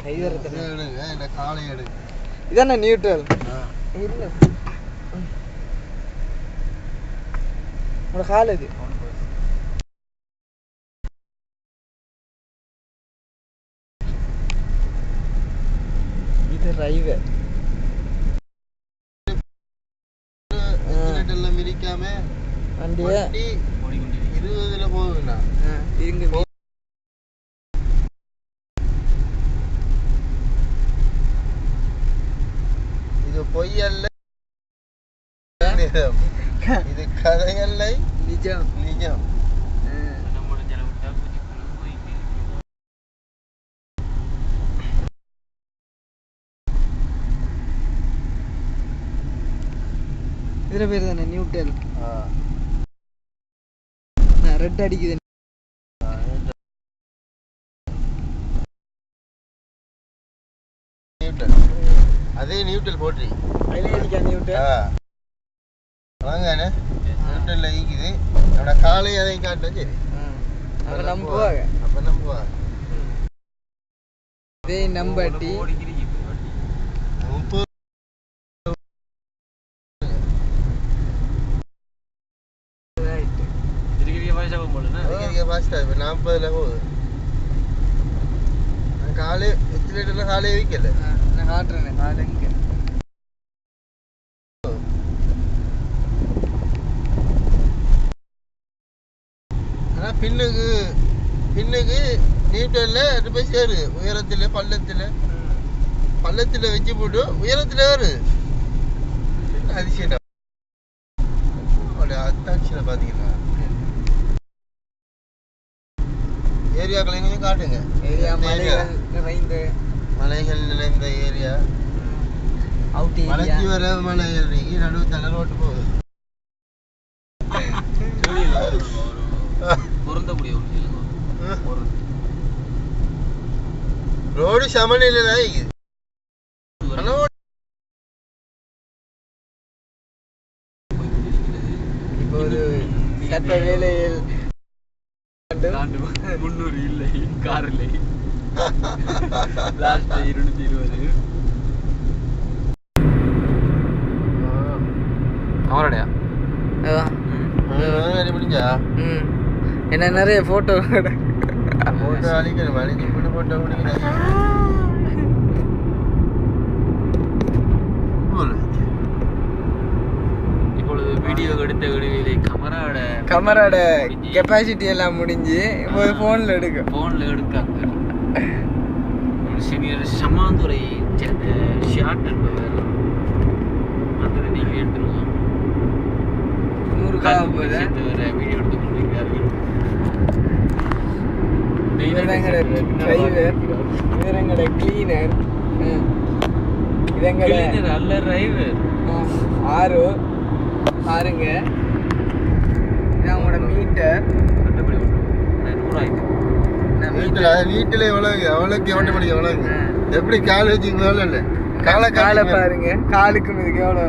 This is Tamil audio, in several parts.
இந்த காலை எடு. இதானே நியூட்ரல். இல்லை உங்களோட கால் இது. இது ரைவே மிதிக்காம வண்டியை 20ல போகுதுண்ணா. இங்க இது பொய்யல்ல, இது கதையல்லை, நிஜம் நிஜம். இதுல பேர் தானே நியூட்ரல். ரெட் அடிக்குது. அதே நியூட்ரல் போட்டு நியூட்ரல் வாங்க நியூட்ரல்ல ஈக்குது. அவனோட காலை அதை காட்ட சரி அப்ப நம்புவாங்க. அப்ப நம்புவாங்க. இதே நம்பாட்டி 30 ஃபாஸ்டா இப்போ 40ல போகுது. காலை எக்ஸிலேட்டர்ல காலையே வைக்கல. நான் காட்டுறேன் காலை இங்கே. ஆனால் பின்னுக்கு நியூட்டன்ல அது போய் சேரு. உயரத்தில் பள்ளத்தில் வச்சு போட்டு உயரத்தில் வரு. அதிசயம். அத்தாட்சியில் பார்த்தீங்கன்னா ஏரியாக்களை நீங்கள் காட்டுங்க. மலைகள் நிறைந்த ஏரியா. மலைக்கு வர மலை ஏறி நடுவு தலை ரோட்டு போகுது. ரோடு சமநிலையில இருக்குது. இப்போ ஒரு சட்ட வேலையில் 300 இல்லை கார் இல்லை. லாஸ்ட் 220 அவரடையா முடிஞ்சா என்ன நிறைய போட்டோ அழிக்கணும். அழிச்சு போட்டு போட்டோ பிடிக்கிறேன். இப்பொழுது வீடியோ எடுத்த விடுவிலை கமராட கெப்பாசிட்டி எல்லாம் முடிஞ்சு இப்போ ஃபோனில் எடுக்காங்க. சீனியர் சமாந்துரை ஷார்ட் என்பவர் அதில் நீங்கள் எடுத்துருவோம். 100 வீடியோ எடுத்து கொண்டிருக்கிறார்கள். இவரங்கட கிளீனர், இதங்கட அல்ல டிரைவர். பாருங்க அவங்களோட மீட்டர். நீட்டில் எவ்வளவு அவ்வளோக்கு எவ்வளோ எவ்வளவு எப்படி கால் வச்சுக்கல காலை பாருங்க. காலுக்கு மிதிக்க எவ்வளோ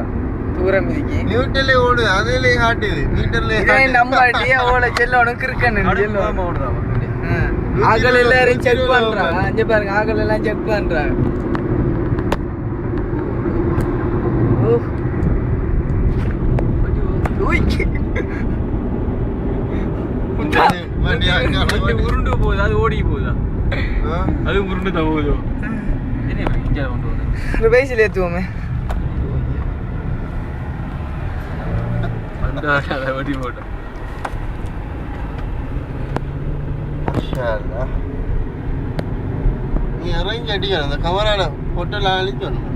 தூரம் மிதிக்கு. நியூட்டர்ல ஓடு அதிலே காட்டுது. மீட்டர்ல நம்பாட்டி அவ்வளோ செல்லணும் கிறுக்கணும். ஆகல் எல்லாரும் செக் பண்றாங்க. அஞ்சு பாருங்க ஆகல் எல்லாம் செக் பண்றாங்க. உருண்டு போகுது. அது ஓடி போகுதா? அது உருண்டு தான் போகுது. பைசில் ஏற்றுவோமே. வண்டி போட்டோம். நீ இறங்கி அடிக்கணும். அந்த கவரான பொட்டெல்லாம் அழிக்கணும்.